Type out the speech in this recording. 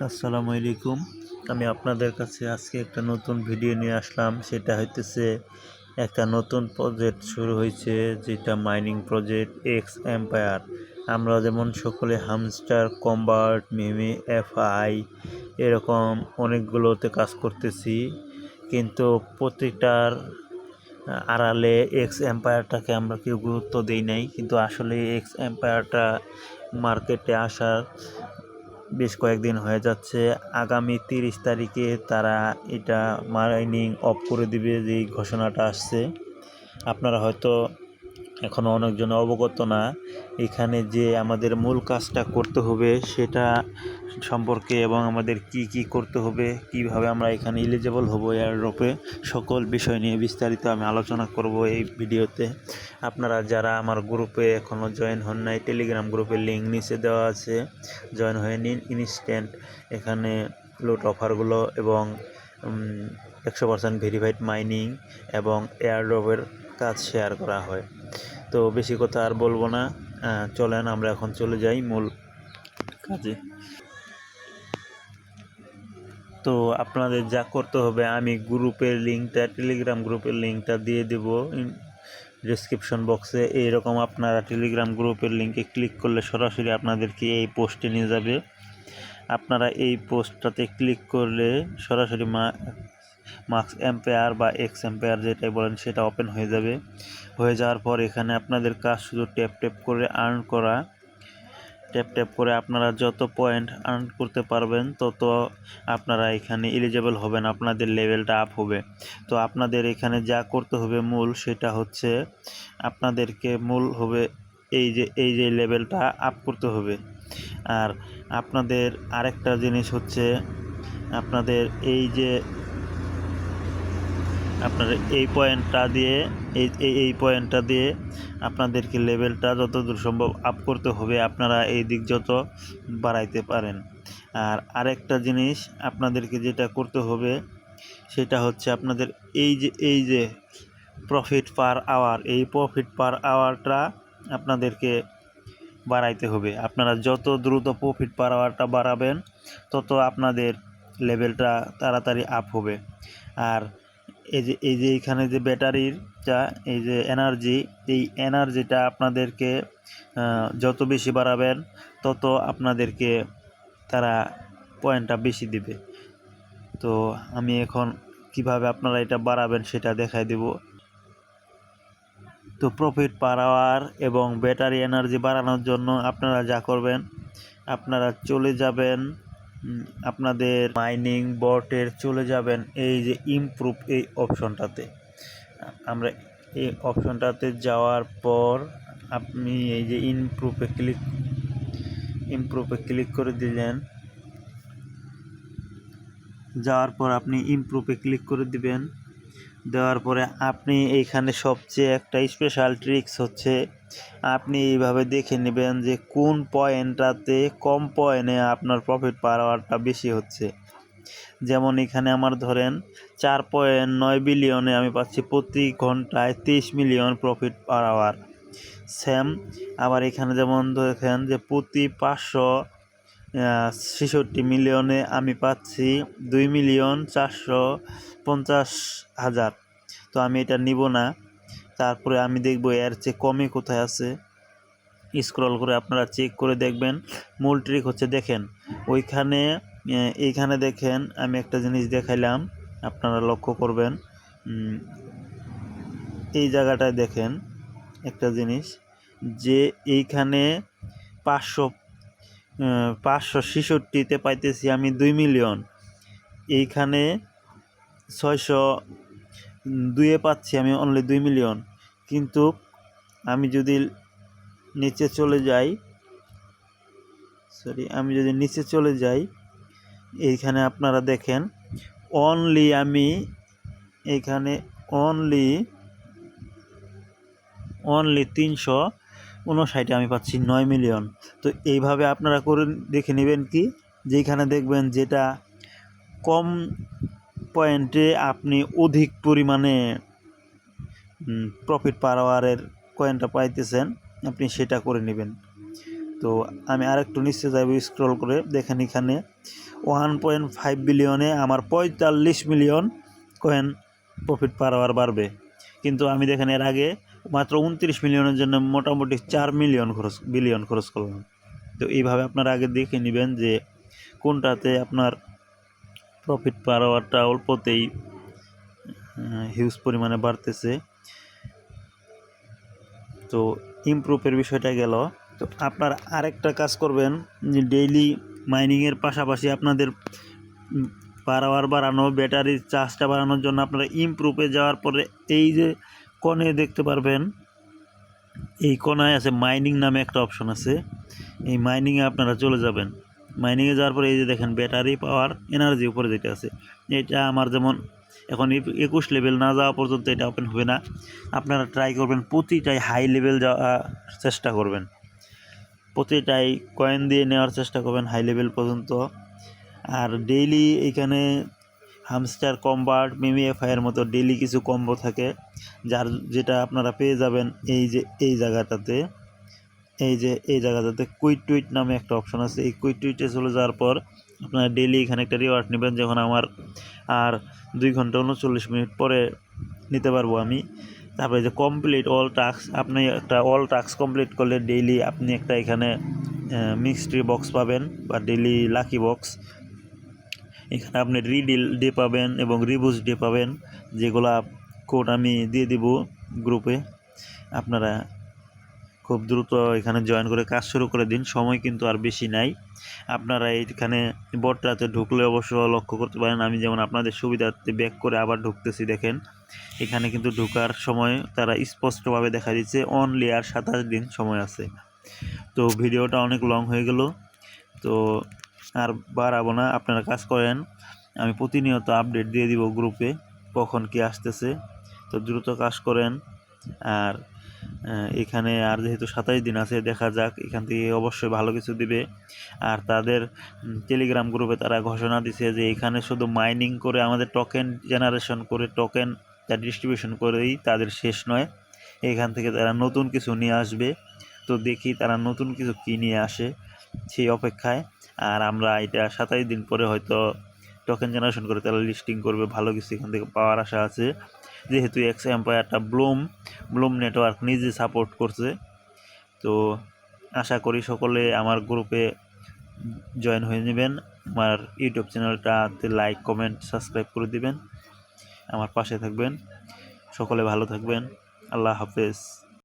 আসসালামু আলাইকুম। আমি আপনাদের কাছে আজকে একটা নতুন ভিডিও নিয়ে আসলাম। সেটা হইতেছে একটা নতুন প্রজেক্ট শুরু হয়েছে, যেটা মাইনিং প্রজেক্ট এক্স এম্পায়ার। আমরা যেমন সকলে হামস্টার, কম্বার্ট, মিমি, এফআই এরকম অনেকগুলোতে কাজ করতেছি, কিন্তু প্রত্যেকটার আড়ালে এক্স এম্পায়ারটাকে আমরা কেউ গুরুত্ব দিই নাই। কিন্তু আসলে এক্স এম্পায়ারটা মার্কেটে আসার বেশ কয়েকদিন হয়ে যাচ্ছে। আগামী 30 তারিখে তারা এটা মাইনিং অফ করে দিবে, যে ঘোষণাটা আসছে। আপনারা হয়তো এখনও অনেকজন অবগত না। এখানে যে আমাদের মূল কাজটা করতে হবে সেটা সম্পর্কে, এবং আমাদের কি কি করতে হবে, কিভাবে আমরা এখানে এলিজেবল হব এয়ারড্রপে, সকল বিষয় নিয়ে বিস্তারিত আমি আলোচনা করব এই ভিডিওতে। আপনারা যারা আমার গ্রুপে এখনও জয়েন হন নাই, টেলিগ্রাম গ্রুপের লিঙ্ক নিচে দেওয়া আছে, জয়েন হয়ে নিন ইনস্ট্যান্ট। এখানে লুট অফারগুলো এবং 100% ভেরিফাইড মাইনিং এবং এয়ারড্রপের কাজ শেয়ার করা হয়। তো বেশি কথা আর বলবো না, চলেন আমরা এখন চলে যাই মূল কাজে। তো আপনাদের যা করতে হবে, আমি গ্রুপের লিঙ্কটা, টেলিগ্রাম গ্রুপের লিঙ্কটা দিয়ে দেব ডিসক্রিপশন বক্সে। এইরকম আপনারা টেলিগ্রাম গ্রুপের লিঙ্কে ক্লিক করলে সরাসরি আপনাদেরকে এই পোস্টে নিয়ে যাবে। আপনারা এই পোস্টটাতে ক্লিক করলে সরাসরি মাক্স এম্পায়ার বা এক্স এম্পায়ার যেটাই বলেন সেটা ওপেন হয়ে যাবে। হয়ে যাওয়ার পর এখানে আপনাদের কাজ শুধু ট্যাপ ট্যাপ করে আর্ন করা। ট্যাপ ট্যাপ করে আপনারা যত পয়েন্ট আর্ন করতে পারবেন তত আপনারা এখানে এলিজেবল হবেন, আপনাদের লেভেলটা আপ হবে। তো আপনাদের এখানে যা করতে হবে মূল, সেটা হচ্ছে আপনাদেরকে মূল হবে এই যে লেভেলটা আপ করতে হবে। আর আপনাদের আরেকটা জিনিস হচ্ছে, আপনাদের আপনার এই পয়েন্টটা দিয়ে আপনাদেরকে লেভেলটা যতদূর সম্ভব আপ করতে হবে, আপনারা এই দিক যত বাড়াইতে পারেন। আর আরেকটা জিনিস আপনাদেরকে যেটা করতে হবে সেটা হচ্ছে আপনাদের এই যে প্রফিট পার আওয়ার, এই প্রফিট পার আওয়ারটা আপনাদেরকে বাড়াইতে হবে। আপনারা যত দ্রুত প্রফিট পার আওয়ারটা বাড়াবেন তত আপনাদের লেভেলটা তাড়াতাড়ি আপ হবে। আর এই যে এখানে যে ব্যাটারিটা, এই যে এই এনার্জিটা আপনাদেরকে যত বেশি বাড়াবেন তত আপনাদেরকে তারা পয়েন্টটা বেশি দিবে। তো আমি এখন কিভাবে আপনারা এটা বাড়াবেন সেটা দেখাই দেব। তো প্রফিট পার আওয়ার এবং ব্যাটারি এনার্জি বাড়ানোর জন্য আপনারা যা করবেন, আপনারা চলে যাবেন আপনাদের মাইনিং বটের চলে যাবেন এই যে ইমপ্রুভ এই অপশনটাতে। আমরা এই অপশনটাতে যাওয়ার পর আপনি এই যে ইমপ্রুভে ক্লিক করে দিলেন। যাওয়ার পর আপনি ইমপ্রুভে ক্লিক করে দিবেন। দেওয়ার পরে আপনি এইখানে সবচেয়ে একটা স্পেশাল ট্রিক্স হচ্ছে, আপনি এইভাবে দেখে নেবেন যে কোন পয়েন্টটাতে কম পয়েন্টে আপনার প্রফিট পার আওয়ারটা বেশি হচ্ছে। যেমন এখানে আমার ধরেন 4.9 বিলিয়নে আমি পাচ্ছি প্রতি ঘন্টায় 23 million profit per hour. Same আবার এখানে যেমন দেখেন যে প্রতি 566 মিলিয়নে আমি পাচ্ছি 2,450,000। তো আমি এটা নিব না। তারপরে আমি দেখব এর চেয়ে কমে কোথায় আছে। স্ক্রল করে আপনারা চেক করে দেখবেন। মূল ট্রিক হচ্ছে, দেখেন এইখানে দেখেন আমি একটা জিনিস দেখাইলাম, আপনারা লক্ষ্য করবেন। এই জায়গাটায় দেখেন একটা জিনিস, যে এইখানে 566তে পাইতেছি আমি 2 মিলিয়ন, এইখানে 602-এ পাচ্ছি আমি অনলি 2 মিলিয়ন। কিন্তু আমি যদি নিচে চলে যাই, এইখানে আপনারা দেখেন আমি এইখানে অনলি 359 আমি পাচ্ছি 9 মিলিয়ন। তো এইভাবে আপনারা করে দেখে নেবেন কি, যেখানে দেখবেন যেটা কম পয়েন্টে আপনি অধিক পরিমাণে প্রফিট পার আওয়ারের কয়েনটা পাইতেছেন, আপনি সেটা করে নেবেন। তো আমি আরেকটু নিচে যাব স্ক্রল করে, দেখেন এখানে 1.5 বিলিয়নে আমার 45 million coin profit per hour বাড়বে। কিন্তু আমি দেখেন এর আগে মাত্র 29 মিলিয়নের জন্য মোটামুটি 4 বিলিয়ন খরচ করলাম। তো এইভাবে আপনারা আগে দেখে নেবেন যে কোনটাতে আপনার প্রফিট পার আওয়ারটা অল্পতেই হিউজ পরিমাণে বাড়তেছে। তো ইমপ্রুভের বিষয়টা গেল। তো আপনারা আরেকটা কাজ করবেন, ডেইলি মাইনিংয়ের পাশাপাশি আপনাদের পার আওয়ার বাড়ানো, ব্যাটারির চার্জটা বাড়ানোর জন্য আপনারা ইমপ্রুভে যাওয়ার পরে এই যে কোণে দেখতে পারবেন, এই কোণায় আছে মাইনিং নামে একটা অপশন আছে। এই মাইনিংয়ে আপনারা চলে যাবেন। মাইনিংয়ে যাওয়ার পরে এই যে দেখেন ব্যাটারি পাওয়ার এনার্জি উপরে যেটা আছে, এটা আমার যেমন এখন 21 লেভেল না যাওয়া পর্যন্ত এটা ওপেন হবে না। আপনারা ট্রাই করবেন প্রতিটাই হাই লেভেল যাওয়ার চেষ্টা করবেন, প্রতিটাই কয়েন দিয়ে নেওয়ার চেষ্টা করবেন হাই লেভেল পর্যন্ত। আর ডেইলি এখানে হামস্টার কম্বাট, মিমিএফআইয়ের মতো ডেইলি কিছু কম্বো থাকে, যেটা আপনারা পেয়ে যাবেন এই যে এই জায়গাটাতে। এই জায়গাটাতে কুইক টুইট নামে একটা অপশন আছে। এই কুইক টুইটে চলে যাওয়ার পর আপনারা ডেইলি এখানে একটা রিওয়ার্ড নেবেন, যখন আমার আর 2 ঘন্টা 39 মিনিট পরে নিতে পারবো আমি। তারপরে যে কমপ্লিট অল টাস্ক, আপনি একটা অল টাস্ক কমপ্লিট করলে ডেইলি আপনি একটা এখানে মিস্ট্রি বক্স পাবেন বা ডেইলি লাকি বক্স। এখানে আপনি রিডিল ডে পাবেন এবং রিবুজ ডে পাবেন, যেগুলা কোড আমি দিয়ে দিব গ্রুপে। আপনারা খুব দ্রুত এখানে জয়েন করে কাজ শুরু করে দিন, সময় কিন্তু আর বেশি নাই। আপনারা এইখানে বটটাতে ঢুকলে অবশ্য লক্ষ্য করতে পারেন, আমি যেমন আপনাদের সুবিধার্থে ব্যাক করে আবার ঢুকতেছি। দেখেন এখানে কিন্তু ঢোকার সময় তারা স্পষ্টভাবে দেখা দিচ্ছে অনলি আর 27 দিন সময় আছে। তো ভিডিওটা অনেক লং হয়ে গেল, তো আর বাড়াবো না। আপনারা কাজ করেন, আমি প্রতিনিয়ত আপডেট দিয়ে দিব গ্রুপে কখন কি আসতেছে। তো দ্রুত কাজ করেন। আর এখানে আর যেহেতু 27 দিন আছে, দেখা যাক এখান থেকে অবশ্যই ভালো কিছু দিবে। আর তাদের টেলিগ্রাম গ্রুপে তারা ঘোষণা দিছে যে এখানে শুধু মাইনিং করে আমাদের টোকেন জেনারেশন করে টোকেন ডিস্ট্রিবিউশন করেই তাদের শেষ নয়, এখান থেকে তারা নতুন কিছু নিয়ে আসবে। তো দেখি তারা নতুন কিছু কী নিয়ে আসে, সেই অপেক্ষায়। আর আমরা এটা 27 দিন পরে হয়তো টোকেন জেনারেশন করে তারা লিস্টিং করবে, ভালো কিছু এখান থেকে পাওয়ার আশা আছে। যেহেতু এক্স এম্পায়ারটা ব্লুম নেটওয়ার্ক নিজে সাপোর্ট করছে। তো আশা করি সকলে আমার গ্রুপে জয়েন হয়ে নেবেন। আমার ইউটিউব চ্যানেলটাতে লাইক, কমেন্ট, সাবস্ক্রাইব করে দিবেন, আমার পাশে থাকবেন। সকলে ভালো থাকবেন। আল্লাহ হাফেজ।